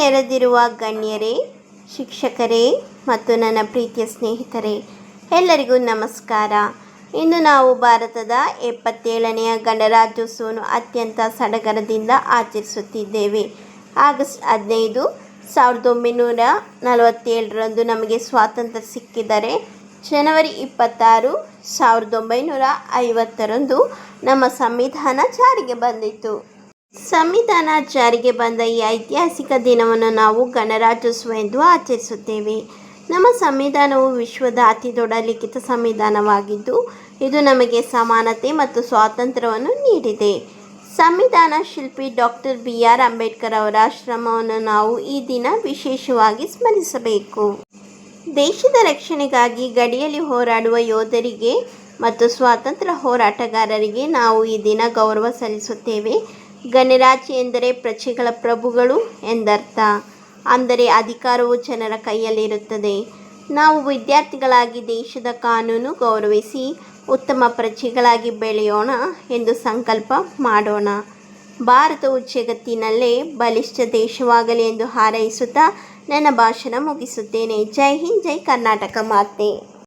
ನೆರೆದಿರುವ ಗಣ್ಯರೇ, ಶಿಕ್ಷಕರೇ ಮತ್ತು ನನ್ನ ಪ್ರೀತಿಯ ಸ್ನೇಹಿತರೆ, ಎಲ್ಲರಿಗೂ ನಮಸ್ಕಾರ. ಇಂದು ನಾವು ಭಾರತದ 77ನೇ ಗಣರಾಜ್ಯೋತ್ಸವವನ್ನು ಅತ್ಯಂತ ಸಡಗರದಿಂದ ಆಚರಿಸುತ್ತಿದ್ದೇವೆ. ಆಗಸ್ಟ್ 15, 1947ರಂದು ನಮಗೆ ಸ್ವಾತಂತ್ರ್ಯ ಸಿಕ್ಕಿದರೆ, ಜನವರಿ 26, 1950ರಂದು ನಮ್ಮ ಸಂವಿಧಾನ ಜಾರಿಗೆ ಬಂದಿತು. ಸಂವಿಧಾನ ಜಾರಿಗೆ ಬಂದ ಈ ಐತಿಹಾಸಿಕ ದಿನವನ್ನು ನಾವು ಗಣರಾಜ್ಯೋತ್ಸವ ಎಂದು ಆಚರಿಸುತ್ತೇವೆ. ನಮ್ಮ ಸಂವಿಧಾನವು ವಿಶ್ವದ ಅತಿದೊಡ್ಡ ಲಿಖಿತ ಸಂವಿಧಾನವಾಗಿದ್ದು, ಇದು ನಮಗೆ ಸಮಾನತೆ ಮತ್ತು ಸ್ವಾತಂತ್ರ್ಯವನ್ನು ನೀಡಿದೆ. ಸಂವಿಧಾನ ಶಿಲ್ಪಿ ಡಾಕ್ಟರ್ BR ಅಂಬೇಡ್ಕರ್ ಅವರ ಶ್ರಮವನ್ನು ನಾವು ಈ ದಿನ ವಿಶೇಷವಾಗಿ ಸ್ಮರಿಸಬೇಕು. ದೇಶದ ರಕ್ಷಣೆಗಾಗಿ ಗಡಿಯಲ್ಲಿ ಹೋರಾಡುವ ಯೋಧರಿಗೆ ಮತ್ತು ಸ್ವಾತಂತ್ರ್ಯ ಹೋರಾಟಗಾರರಿಗೆ ನಾವು ಈ ದಿನ ಗೌರವ ಸಲ್ಲಿಸುತ್ತೇವೆ. ಗಣರಾಜ್ಯ ಎಂದರೆ ಪ್ರಜೆಗಳ ಪ್ರಭುಗಳು ಎಂದರ್ಥ. ಅಂದರೆ ಅಧಿಕಾರವು ಜನರ ಕೈಯಲ್ಲಿರುತ್ತದೆ. ನಾವು ವಿದ್ಯಾರ್ಥಿಗಳಾಗಿ ದೇಶದ ಕಾನೂನು ಗೌರವಿಸಿ ಉತ್ತಮ ಪ್ರಜೆಗಳಾಗಿ ಬೆಳೆಯೋಣ ಎಂದು ಸಂಕಲ್ಪ ಮಾಡೋಣ. ಭಾರತವು ಜಗತ್ತಿನಲ್ಲೇ ಬಲಿಷ್ಠ ದೇಶವಾಗಲಿ ಎಂದು ಹಾರೈಸುತ್ತಾ ನನ್ನ ಭಾಷಣ ಮುಗಿಸುತ್ತೇನೆ. ಜೈ ಹಿಂದ್, ಜೈ ಕರ್ನಾಟಕ ಮಾತೆ.